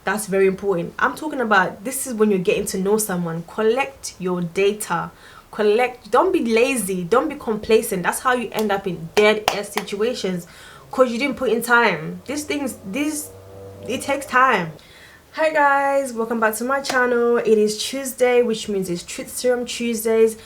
That's very important. I'm talking about, this is when you're getting to know someone. Collect your data. Don't be lazy, don't be complacent. That's how you end up in dead ass situations, because you didn't put in time. It takes time. Hi guys, welcome back to my channel. It is Tuesday, which means it's Truth Serum Tuesdays.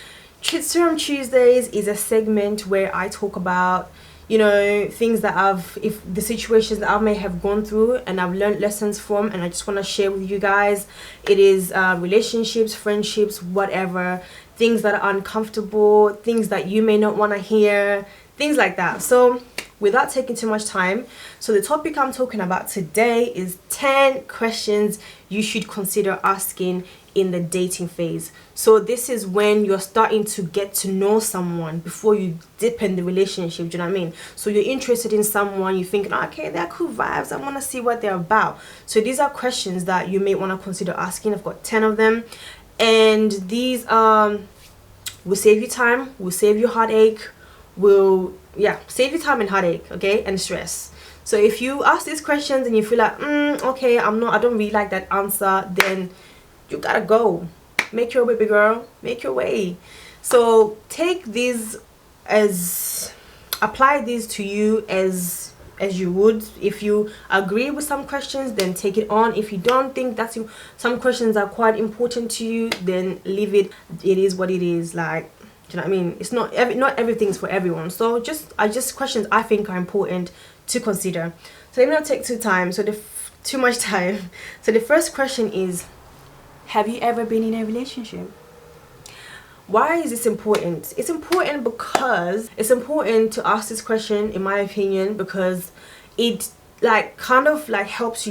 Truth Serum Tuesdays is a segment where I talk about, you know, things that if the situations that I may have gone through and I've learned lessons from, and I just want to share with you guys. It is relationships, friendships, whatever, things that are uncomfortable, things that you may not want to hear, things like that. So without taking too much time, so the topic I'm talking about today is 10 questions you should consider asking in the dating phase. So this is when you're starting to get to know someone before you dip in the relationship. Do you know what I mean? So you're interested in someone, you're thinking, okay, they're cool vibes, I want to see what they're about. So these are questions that you may want to consider asking. I've got 10 of them, and these will save you time, will save you heartache, save you time and heartache, okay, and stress. So if you ask these questions and you feel like okay, I don't really like that answer, then you gotta go. Make your way, baby girl, make your way. So take these apply these to you as you would. If you agree with some questions, then take it on. If you don't think that some questions are quite important to you, then leave it. It is what it is. Like, do you know what I mean? It's not everything's for everyone. So just questions I think are important to consider. So let me not take too much time. So the first question is, have you ever been in a relationship? Why is this important? It's important because it's important to ask this question, in my opinion, because it helps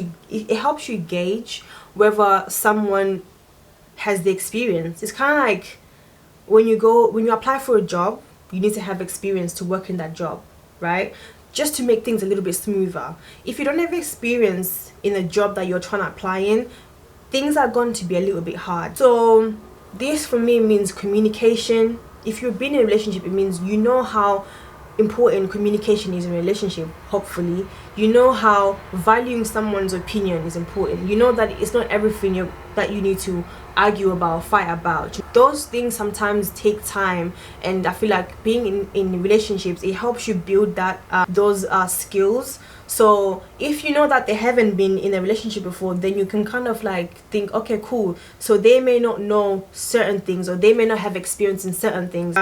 you gauge whether someone has the experience. It's kind of like when you apply for a job, you need to have experience to work in that job, right? Just to make things a little bit smoother. If you don't have experience in a job that you're trying to apply in, things are going to be a little bit hard. So this for me means communication. If you've been in a relationship, it means you know how important communication is in a relationship. Hopefully you know how valuing someone's opinion is important. You know that it's not everything that you need to argue about, fight about. Those things sometimes take time, and I feel like being in relationships, it helps you build those skills. So if you know that they haven't been in a relationship before, then you can kind of like think, okay, cool, so they may not know certain things, or they may not have experience in certain things.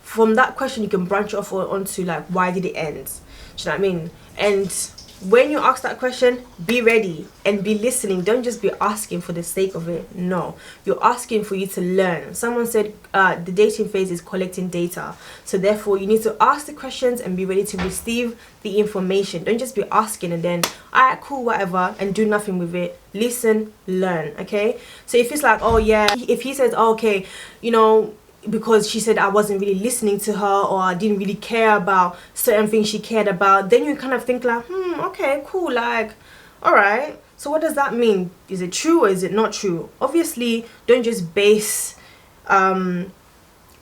From that question you can branch off onto like, why did it end? Do you know what I mean? And when you ask that question, be ready and be listening. Don't just be asking for the sake of it. No, you're asking for you to learn. Someone said the dating phase is collecting data, so therefore you need to ask the questions and be ready to receive the information. Don't just be asking and then alright, cool, whatever, and do nothing with it. Listen, learn. Okay, so if it's like, oh yeah, if he says, oh, okay, you know, because she said I wasn't really listening to her, or I didn't really care about certain things she cared about, then you kind of think like, okay, cool, like, all right, so what does that mean? Is it true or is it not true? Obviously don't just base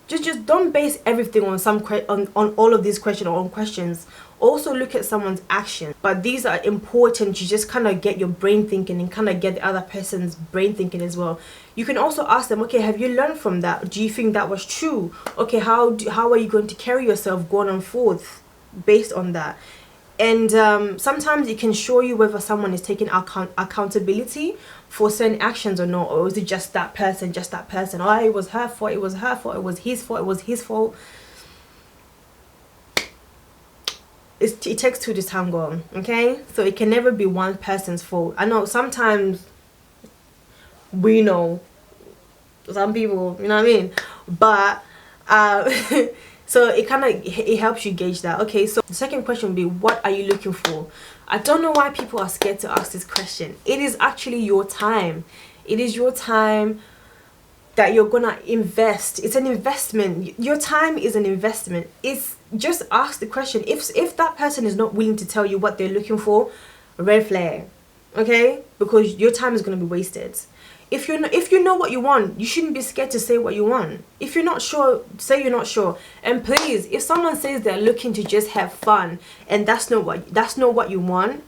just don't base everything on on all of these questions or on questions. Also look at someone's actions, but these are important. You just kind of get your brain thinking and kind of get the other person's brain thinking as well. You can also ask them, okay, have you learned from that? Do you think that was true? Okay, how are you going to carry yourself going on forth based on that? And sometimes it can show you whether someone is taking accountability for certain actions or not, or is it just that person, oh, it was her fault, it was her fault, it was his fault, it was his fault. It takes two to tango, okay? So it can never be one person's fault. I know sometimes we know some people, you know what I mean, but so it helps you gauge that. Okay, so the second question would be, what are you looking for? I don't know why people are scared to ask this question. It is actually your time. It is your time that you're gonna invest. It's an investment. Your time is an investment. It's just ask the question. If that person is not willing to tell you what they're looking for, red flag, okay? Because your time is gonna be wasted. If you know what you want, you shouldn't be scared to say what you want. If you're not sure, say you're not sure. And please, if someone says they're looking to just have fun and that's not what you want,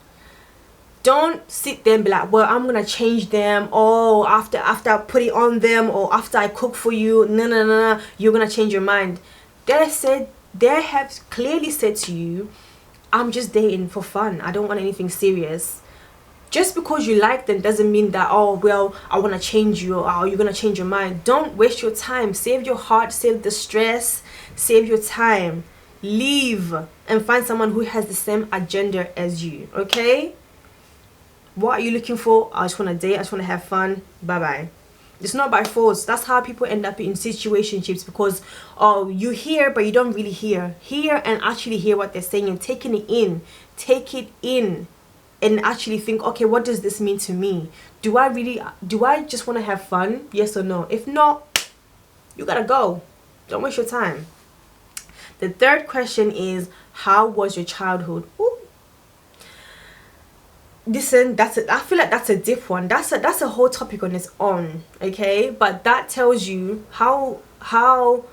Don't sit there and be like, well, I'm gonna change them, oh, after I put it on them, or after I cook for you. No, no, no, no, you're gonna change your mind. They have clearly said to you, I'm just dating for fun, I don't want anything serious. Just because you like them doesn't mean that, oh well, I want to change you, or oh, you're gonna change your mind. Don't waste your time. Save your heart, save the stress, save your time. Leave and find someone who has the same agenda as you. Okay, what are you looking for? I just want to date, I just want to have fun. Bye bye. It's not by force. That's how people end up in situationships, because oh, you hear but you don't really hear and actually hear what they're saying and taking it in. Take it in and actually think, okay, what does this mean to me? Do I just want to have fun? Yes or no? If not, you gotta go. Don't waste your time. The third question is, how was your childhood? Ooh. Listen, I feel like that's a deep one. That's a whole topic on its own. Okay, but that tells you how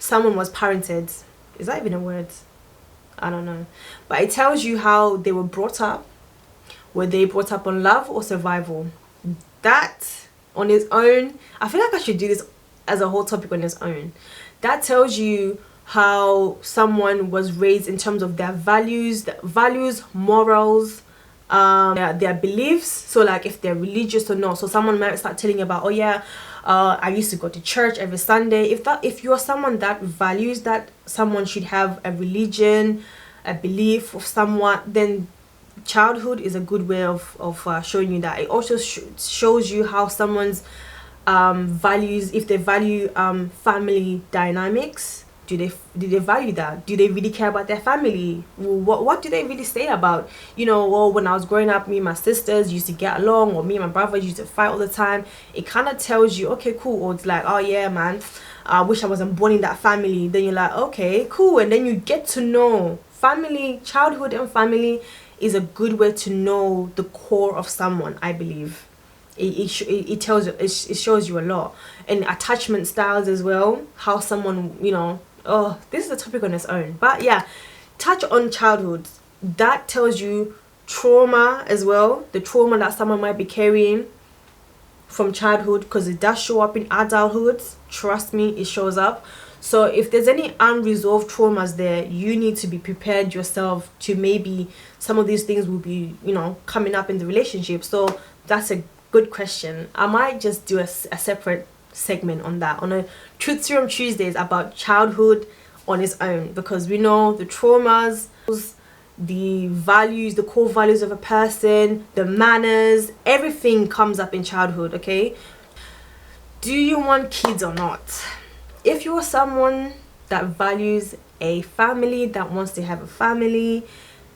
someone was parented. Is that even a word? I don't know, but it tells you how they were brought up. Were they brought up on love or survival? That on its own, I feel like I should do this as a whole topic on its own. That tells you how someone was raised in terms of their values, morals, their beliefs. So like if they're religious or not. So someone might start telling you about, oh yeah, I used to go to church every Sunday. If you're someone that values that someone should have a religion, a belief of someone, then childhood is a good way of showing you that. It also shows you how someone's values, if they value family dynamics. Do they value that? Do they really care about their family? What do they really say about, well, when I was growing up, me and my sisters used to get along, or me and my brother used to fight all the time? It kind of tells you, okay, cool. Or it's like, oh yeah, man, I wish I wasn't born in that family. Then you're like, okay, cool. And then you get to know family. Childhood and family is a good way to know the core of someone, I believe. It tells you, it shows you a lot. And attachment styles as well, how someone, oh, this is a topic on its own. But yeah, touch on childhood. That tells you trauma as well, the trauma that someone might be carrying from childhood, because it does show up in adulthood. Trust me, it shows up. So if there's any unresolved traumas there, you need to be prepared yourself to maybe some of these things will be, coming up in the relationship. So that's a good question. I might just do a separate segment on that, on a Truth Serum Tuesdays, about childhood on its own, because we know the traumas, the values, the core values of a person, the manners, everything comes up in childhood. Okay, do you want kids or not? If you're someone that values a family, that wants to have a family,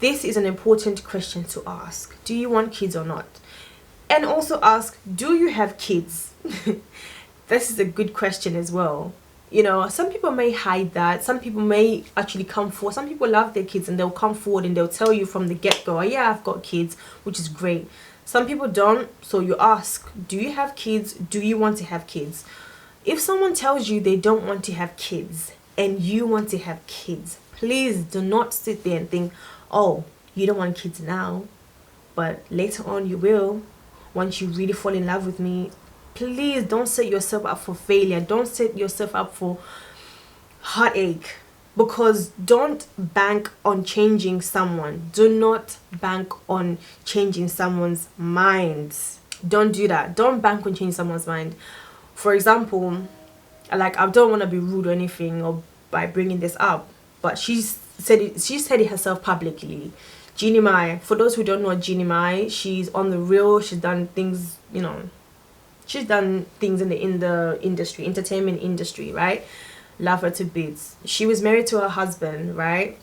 this is an important question to ask. Do you want kids or not? And also ask, do you have kids? This is a good question as well. Some people may hide that. Some people may actually come forward. Some people love their kids and they'll come forward and they'll tell you from the get-go, oh, yeah, I've got kids, which is great. Some people don't. So you ask, do you have kids? Do you want to have kids? If someone tells you they don't want to have kids and you want to have kids, please do not sit there and think, oh, you don't want kids now, but later on you will, once you really fall in love with me. Please don't set yourself up for failure. Don't set yourself up for heartache, because don't bank on changing someone. Do not bank on changing someone's minds. Don't do that. Don't bank on changing someone's mind. For example, like, I don't want to be rude or anything or by bringing this up, but she said it herself publicly. Jeannie Mai, for those who don't know Jeannie Mai, she's on the real. She's done things, she's done things in the industry, entertainment industry, right? Love her to bits. She was married to her husband, right,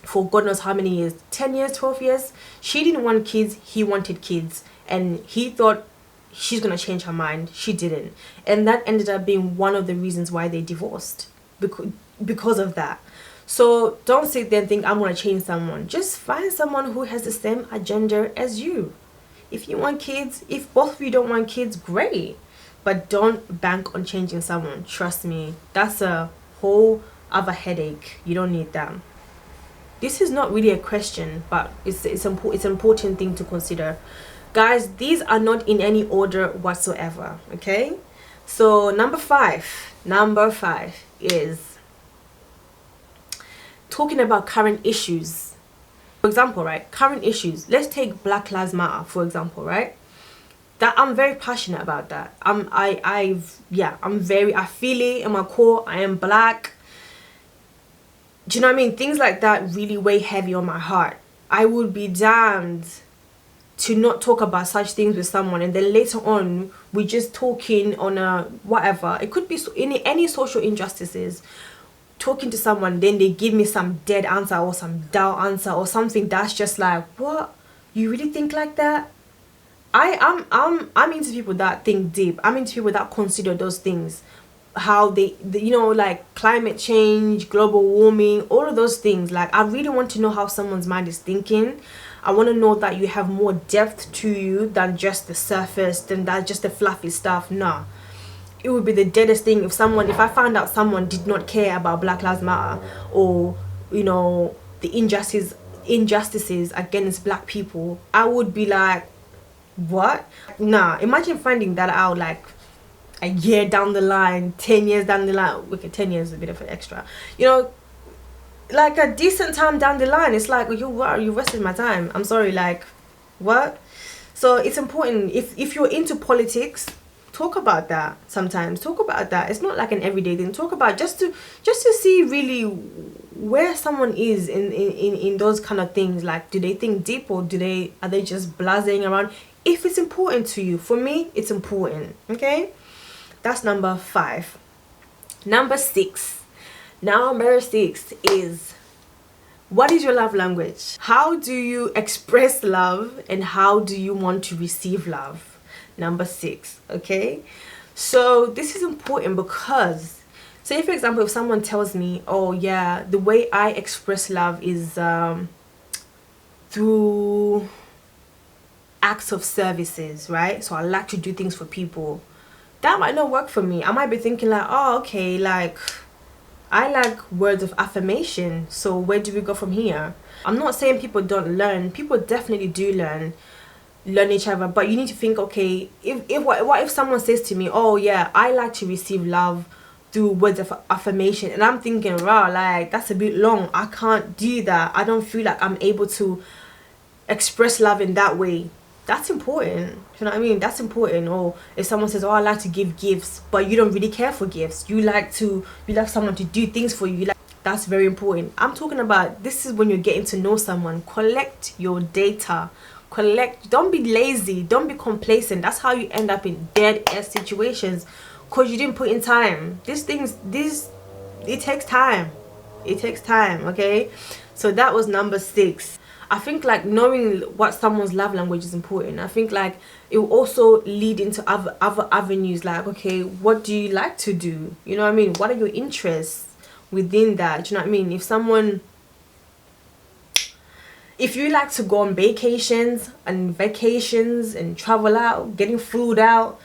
for God knows how many years, 10 years, 12 years. She didn't want kids, he wanted kids, and he thought she's gonna change her mind. She didn't, and that ended up being one of the reasons why they divorced, because of that. So don't sit there and think, I'm gonna change someone. Just find someone who has the same agenda as you. If you want kids, if both of you don't want kids, great, but don't bank on changing someone. Trust me, that's a whole other headache. You don't need that. This is not really a question, but it's an important thing to consider. Guys, these are not in any order whatsoever, okay? So number five is talking about current issues. For example, right, current issues. Let's take Black Lives Matter, for example, right? That I'm very passionate about that. I feel it in my core. I am black. Do you know what I mean? Things like that really weigh heavy on my heart. I would be damned to not talk about such things with someone, and then later on we're just talking on a whatever. It could be in any social injustices, talking to someone, then they give me some dead answer or some dull answer or something that's just like, what, you really think like that? I'm into people that think deep. I'm into people that consider those things, how they you know, like climate change, global warming, all of those things. Like, I really want to know how someone's mind is thinking. I want to know that you have more depth to you than just the surface, than that just the fluffy stuff. Nah, it would be the deadest thing if I found out someone did not care about Black Lives Matter, or, you know, the injustices against black people. I would be like, what? Nah, imagine finding that out like a year down the line, 10 years down the line. Okay, 10 years is a bit of an extra, you know, like a decent time down the line. It's like, you wasted my time. I'm sorry, like, what? So it's important, if you're into politics, talk about that. Sometimes talk about that. It's not like an everyday thing. Talk about just to see really where someone is in those kind of things. Like, do they think deep, or are they just blasting around? If it's important to you. For me, it's important. Okay, that's number 5. Number 6 is, what is your love language? How do you express love, and how do you want to receive love? Number 6. Okay, so this is important because, say for example, if someone tells me, oh yeah, the way I express love is through acts of services, right? So I like to do things for people. That might not work for me. I might be thinking like, oh okay, like I like words of affirmation, so where do we go from here? I'm not saying people don't learn. People definitely do learn each other, but you need to think, okay, what if someone says to me, oh yeah, I like to receive love through words of affirmation, and I'm thinking, wow, like that's a bit long. I can't do that. I don't feel like I'm able to express love in that way. That's important. You know what I mean? That's important. Or if someone says, oh, I like to give gifts, but you don't really care for gifts, you like someone to do things for you, that's very important. I'm talking about, this is when you're getting to know someone. Collect your data. Don't be lazy, don't be complacent. That's how you end up in dead ass situations, because you didn't put in time. It takes time. Okay, so that was number 6. I think like knowing what someone's love language is important. I think like it will also lead into other avenues, like, okay, what do you like to do? You know what I mean? What are your interests within that? Do you know what I mean? If you like to go on vacations and travel out, getting food out,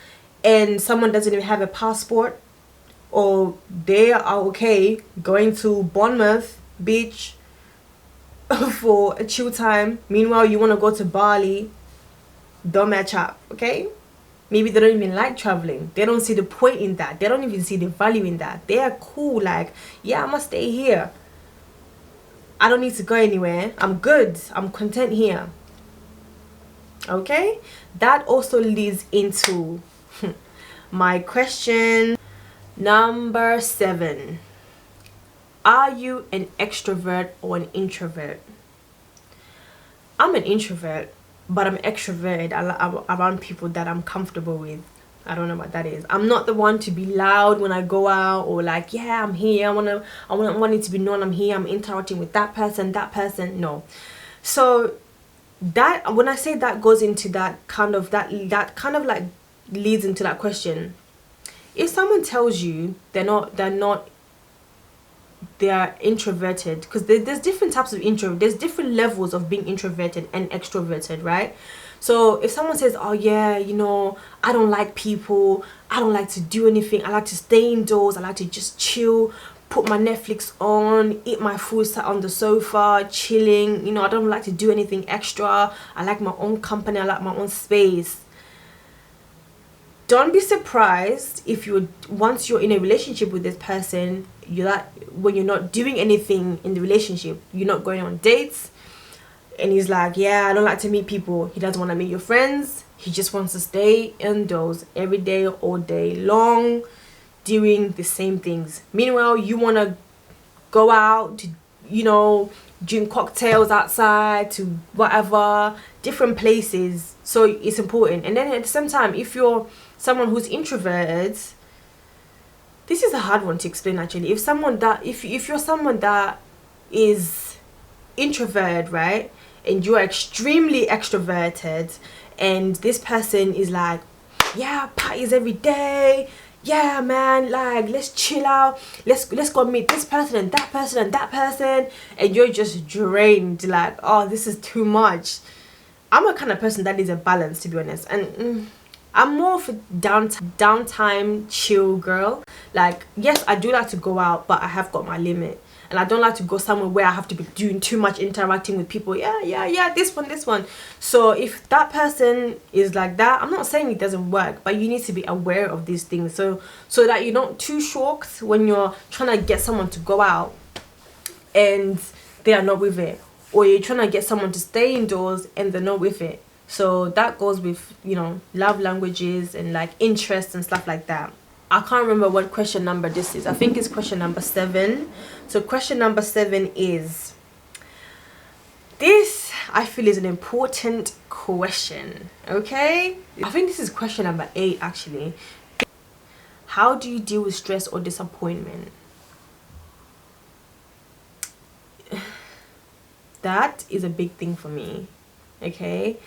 and someone doesn't even have a passport, or they are okay going to Bournemouth Beach for a chill time, meanwhile you want to go to Bali, don't match up. Okay, maybe they don't even like traveling. They don't see the point in that. They don't even see the value in that. They are cool, like, yeah, I must stay here, I don't need to go anywhere, I'm good, I'm content here. Okay, that also leads into my question number 7. Are you an extrovert or an introvert? I'm an introvert, but I'm extroverted around people that I'm comfortable with. I don't know what that is. I'm not the one to be loud when I go out, or like, yeah, I'm here, I want it to be known I'm here, I'm interacting with that person. No. So that, when I say that, goes into that kind of like leads into that question. If someone tells you they are introverted, because there's different types of introvert, there's different levels of being introverted and extroverted, right? So if someone says, oh yeah, you know, I don't like people, I don't like to do anything, I like to stay indoors, I like to just chill, put my Netflix on, eat my food, sat on the sofa, chilling. You know, I don't like to do anything extra. I like my own company. I like my own space. Don't be surprised if once you're in a relationship with this person, when you're not doing anything in the relationship, you're not going on dates, and he's like, yeah, I don't like to meet people. He doesn't want to meet your friends. He just wants to stay indoors every day, all day long, doing the same things. Meanwhile, you want to go out to, you know, drink cocktails outside, to whatever, different places. So it's important. And then at the same time, if you're someone who's introverted, this is a hard one to explain actually. If you're someone that is introverted, right, and you're extremely extroverted, and this person is like, yeah, parties every day, yeah man, like let's chill out, let's go meet this person and that person and that person, and you're just drained, like, oh, this is too much. I'm a kind of person that needs a balance, to be honest, and I'm more of a downtime chill girl. Like, yes, I do like to go out, but I have got my limit. And I don't like to go somewhere where I have to be doing too much interacting with people. Yeah, this one. So if that person is like that, I'm not saying it doesn't work, but you need to be aware of these things. So that you're not too shocked when you're trying to get someone to go out and they are not with it. Or you're trying to get someone to stay indoors and they're not with it. So that goes with, you know, love languages and like interests and stuff like that. I can't remember what question number this is. I think it's question number 7. So question number 7 is, this I feel is an important question, okay? I think this is question number 8 actually. How do you deal with stress or disappointment? That is a big thing for me, okay?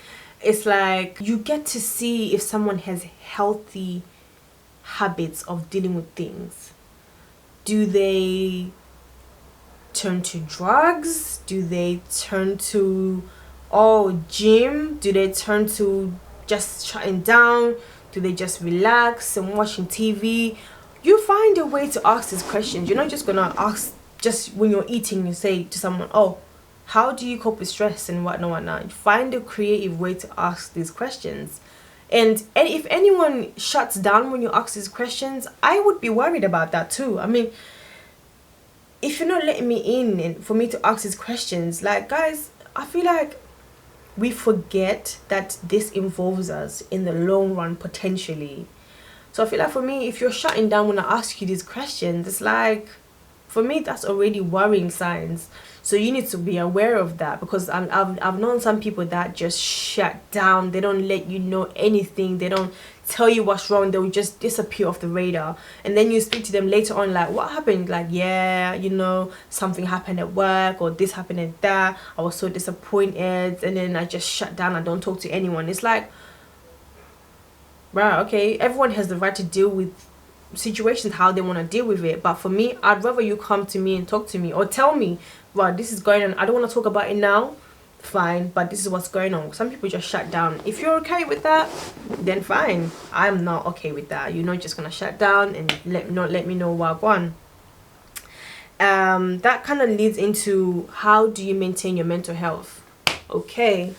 It's like you get to see if someone has healthy habits of dealing with things. Do they turn to drugs? Do they turn to gym? Do they turn to just shutting down? Do they just relax and watching TV? You find a way to ask these questions. You're not just gonna ask just when you're eating. You say to someone, oh, how do you cope with stress and whatnot? Find a creative way to ask these questions. And if anyone shuts down when you ask these questions, I would be worried about that too. I mean, if you're not letting me in and for me to ask these questions, like, guys, I feel like we forget that this involves us in the long run potentially. So I feel like for me, if you're shutting down when I ask you these questions, it's like, for me, that's already worrying signs. So you need to be aware of that, because I've known some people that just shut down. They don't let you know anything. They don't tell you what's wrong. They will just disappear off the radar. And then you speak to them later on, like, what happened? Like, yeah, you know, something happened at work, or this happened at that. I was so disappointed, and then I just shut down. I don't talk to anyone. It's like, right, okay, everyone has the right to deal with situations how they want to deal with it, but for me, I'd rather you come to me and talk to me, or tell me, well, this is going on, I don't want to talk about it now, fine, but this is what's going on. Some people just shut down. If you're okay with that, then fine. I'm not okay with that. You're not just gonna shut down and not let me know what going on. That kind of leads into, how do you maintain your mental health? Okay,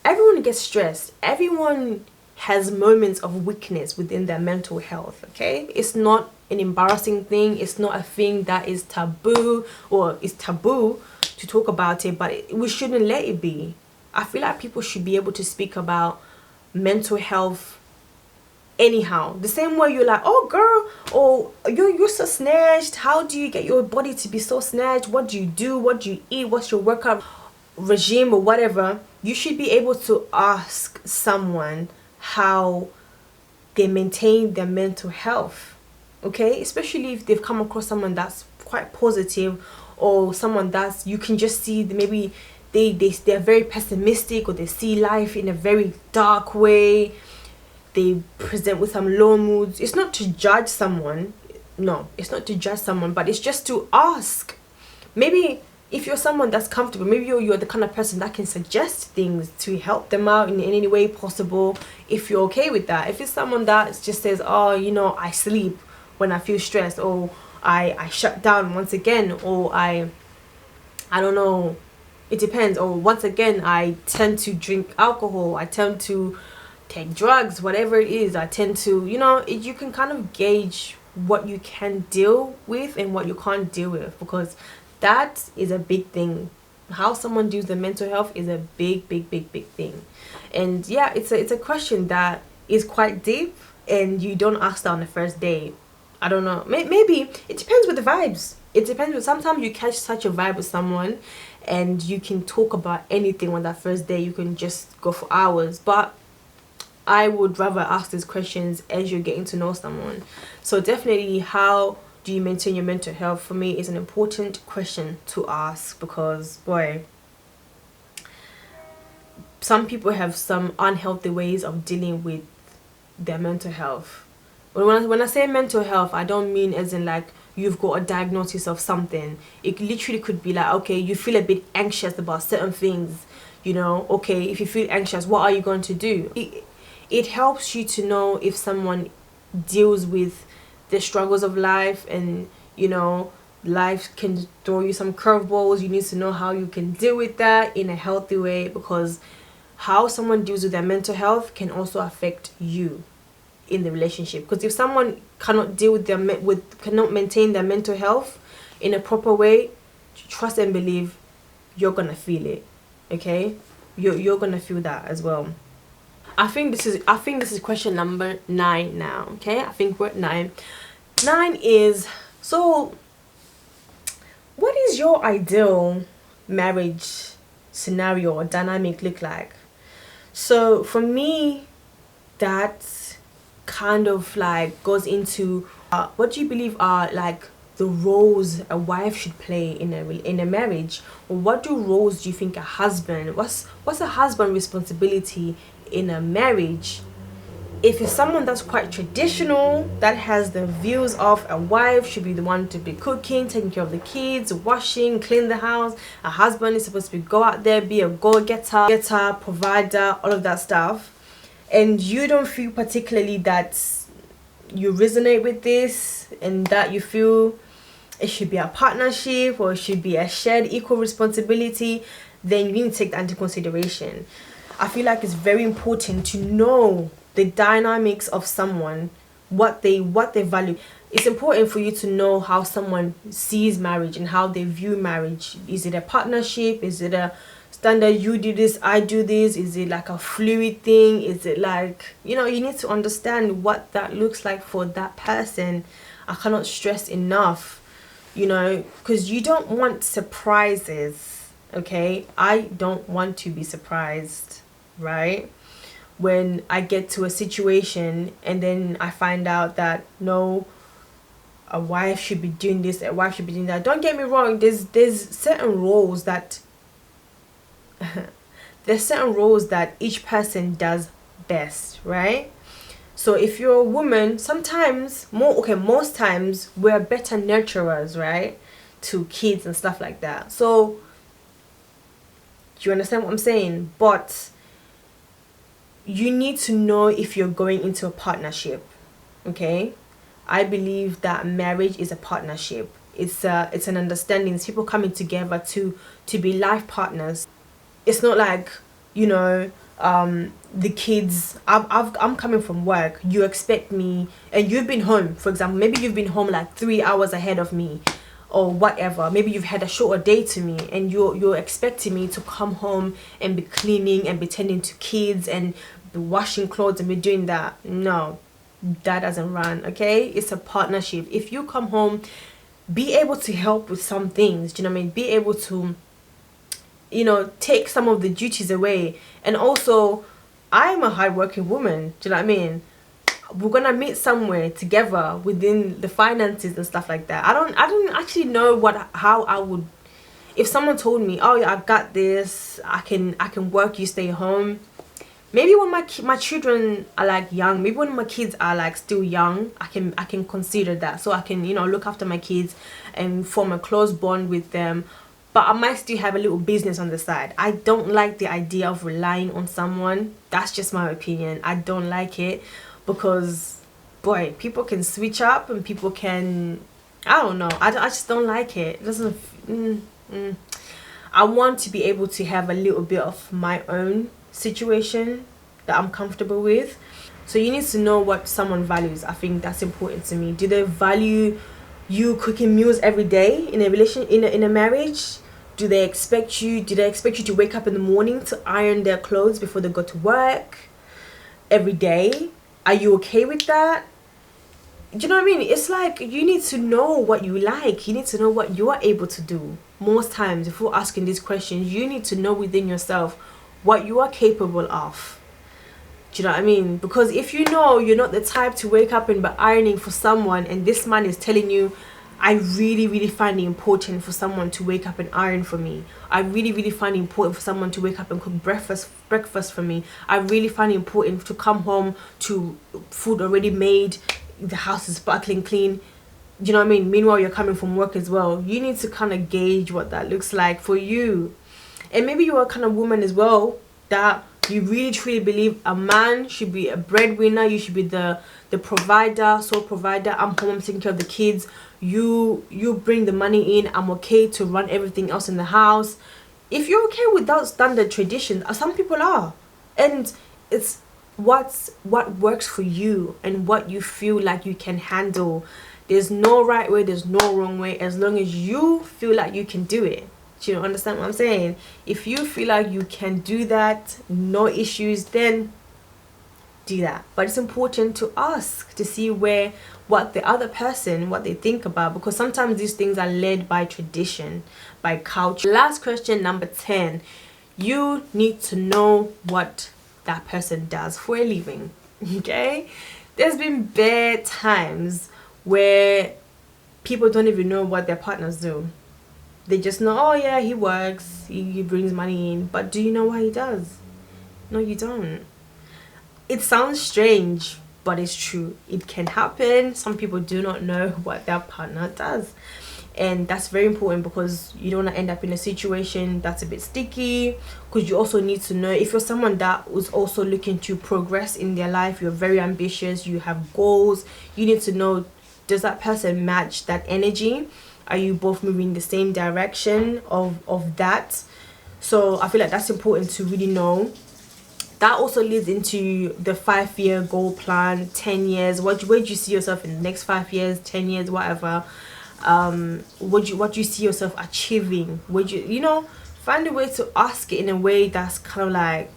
everyone gets stressed. Everyone has moments of weakness within their mental health, okay? It's not an embarrassing thing. It's not a thing that is taboo, or is taboo to talk about it, but we shouldn't let it be. I feel like people should be able to speak about mental health anyhow. The same way you're like, oh girl, oh you're so snatched. How do you get your body to be so snatched? What do you do? What do you eat? What's your workout regime or whatever? You should be able to ask someone how they maintain their mental health, okay? Especially if they've come across someone that's quite positive, or someone that's, you can just see maybe they're very pessimistic, or they see life in a very dark way. They present with some low moods. It's not to judge someone. No, it's not to judge someone, but it's just to ask. Maybe if you're someone that's comfortable, maybe you're the kind of person that can suggest things to help them out in any way possible, if you're okay with that. If it's someone that just says, oh, you know, I sleep when I feel stressed, or I shut down once again, or I don't know, it depends. Or once again, I tend to drink alcohol, I tend to take drugs, whatever it is. I tend to, you can kind of gauge what you can deal with and what you can't deal with, because that is a big thing. How someone deals with mental health is a big, big, big, big thing. And yeah, it's a question that is quite deep, and you don't ask that on the first day. I don't know. Maybe it depends with the vibes. It depends. Sometimes you catch such a vibe with someone, and you can talk about anything on that first day. You can just go for hours. But I would rather ask these questions as you're getting to know someone. So definitely, how do you maintain your mental health, for me, is an important question to ask, because boy, some people have some unhealthy ways of dealing with their mental health. When I say mental health, I don't mean as in like you've got a diagnosis of something. It literally could be like, okay, you feel a bit anxious about certain things. Okay, if you feel anxious, what are you going to do? It helps you to know if someone deals with the struggles of life, and life can throw you some curveballs. You need to know how you can deal with that in a healthy way, because how someone deals with their mental health can also affect you in the relationship. Because if someone cannot deal with cannot maintain their mental health in a proper way, trust and believe, you're gonna feel it. Okay, you're gonna feel that as well. I think this is question number 9 now. Okay, I think we're at 9. 9 is, so what is your ideal marriage scenario or dynamic look like? So for me, that kind of like goes into what do you believe are like the roles a wife should play in a marriage, or what roles do you think a husband, what's a husband responsibility in a marriage? If it's someone that's quite traditional, that has the views of a wife should be the one to be cooking, taking care of the kids, washing, clean the house, a husband is supposed to go out there, be a go-getter, provider, all of that stuff, and you don't feel particularly that you resonate with this, and that you feel it should be a partnership or it should be a shared equal responsibility, then you need to take that into consideration. I feel like it's very important to know the dynamics of someone, what they value. It's important for you to know how someone sees marriage and how they view marriage. Is it a partnership? Is it a standard, you do this, I do this? Is it like a fluid thing? Is it like, you need to understand what that looks like for that person. I cannot stress enough, because you don't want surprises. Okay, I don't want to be surprised, right? When I get to a situation and then I find out that no, a wife should be doing this, a wife should be doing that. Don't get me wrong, there's certain roles that each person does best, right? So if you're a woman, most times we're better nurturers, right, to kids and stuff like that. So do you understand what I'm saying? But you need to know if you're going into a partnership. Okay, I believe that marriage is a partnership. It's an understanding. It's people coming together to be life partners. It's not like, the kids, I'm coming from work, you expect me, and you've been home, for example, maybe you've been home like 3 hours ahead of me, or whatever. Maybe you've had a shorter day to me, and you're expecting me to come home and be cleaning and be tending to kids and be washing clothes and be doing that. No, that doesn't run. Okay, it's a partnership. If you come home, be able to help with some things, do you know what I mean? Be able to, take some of the duties away. And also, I'm a hardworking woman, do you know what I mean? We're gonna meet somewhere together within the finances and stuff like that. I don't actually know how I would, if someone told me, oh yeah, I got this, I can work, you stay home. Maybe when my children are like young, maybe when my kids are like still young, I can consider that, so I can look after my kids and form a close bond with them. But I might still have a little business on the side. I don't like the idea of relying on someone. That's just my opinion. I don't like it, because boy, people can switch up and people can I don't know. I just don't like it. It doesn't. I want to be able to have a little bit of my own situation that I'm comfortable with. So you need to know what someone values. I think that's important to me. Do they value you cooking meals every day in a relation, in a marriage? Do they expect you to wake up in the morning to iron their clothes before they go to work every day? Are you okay with that? Do you know what I mean? It's like you need to know what you like. You need to know what you are able to do. Most times, before asking these questions, you need to know within yourself what you are capable of. Do you know what I mean? Because if you know you're not the type to wake up and be ironing for someone, and this man is telling you, I really, really find it important for someone to wake up and iron for me. I really, really find it important for someone to wake up and cook breakfast for me. I really find it important to come home to food already made. The house is sparkling clean. Do you know what I mean? Meanwhile, you're coming from work as well. You need to kind of gauge what that looks like for you. And maybe you're a kind of woman as well that you really truly believe a man should be a breadwinner. You should be the provider, sole provider. I'm home, I'm taking care of the kids. You bring the money in. I'm okay to run everything else in the house. If you're okay with that standard tradition, some people are, and it's what works for you and what you feel like you can handle. There's no right way, there's no wrong way, as long as you feel like you can do it. Do you understand what I'm saying? If you feel like you can do that, no issues, then do that. But it's important to ask to see what the other person, what they think about, because sometimes these things are led by tradition, by culture. Last question, number 10. You need to know what that person does for a living. Okay, there's been bare times where people don't even know what their partners do. They just know, oh yeah, he works, he brings money in, but do you know what he does? No, you don't. It sounds strange, but it's true. It can happen. Some people do not know what their partner does, and that's very important, because you don't want to end up in a situation that's a bit sticky. Because you also need to know, if you're someone that was also looking to progress in their life, you're very ambitious, you have goals, you need to know, does that person match that energy? Are you both moving in the same direction of that? So I feel like that's important to really know. That also leads into the 5-year goal plan, 10 years. Where do you see yourself in the next 5 years, 10 years, whatever? What do you see yourself achieving? Would you find a way to ask it in a way that's kind of like,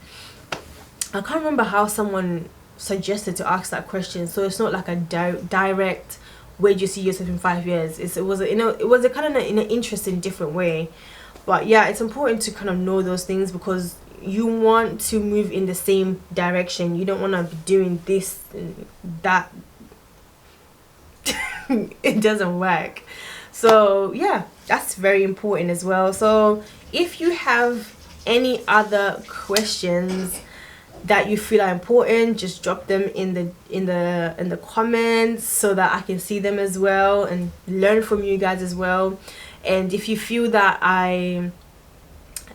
I can't remember how someone suggested to ask that question, so it's not like a direct, where do you see yourself in 5 years? It was a kind of in an interesting, different way. But yeah, it's important to kind of know those things, because you want to move in the same direction. You don't want to be doing this and that. It doesn't work. So yeah, that's very important as well. So if you have any other questions that you feel are important, just drop them in the comments, so that I can see them as well and learn from you guys as well. And if you feel that I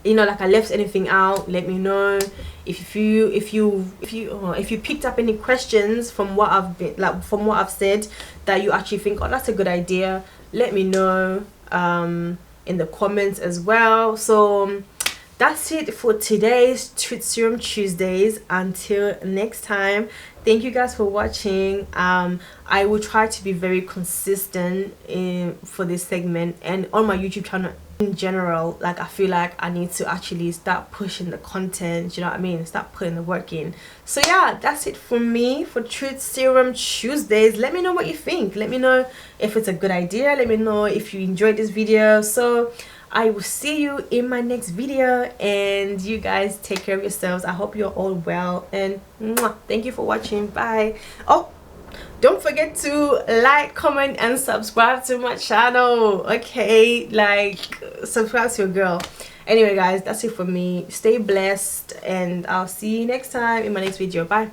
left anything out, let me know. If you picked up any questions from what I've said that you actually think, oh, that's a good idea, let me know in the comments as well. So that's it for today's Truth Serum Tuesdays. Until next time, thank you guys for watching. I will try to be very consistent for this segment and on my YouTube channel in general. Like, I feel like I need to actually start pushing the content, you know what I mean, start putting the work in. So yeah, that's it for me for Truth Serum Tuesdays. Let me know what you think. Let me know if it's a good idea. Let me know if you enjoyed this video. So I will see you in my next video, and you guys take care of yourselves. I hope you're all well, and thank you for watching. Bye. Oh, don't forget to like, comment, and subscribe to my channel. Okay, like, subscribe to your girl. Anyway guys, that's it for me. Stay blessed, and I'll see you next time in my next video. Bye.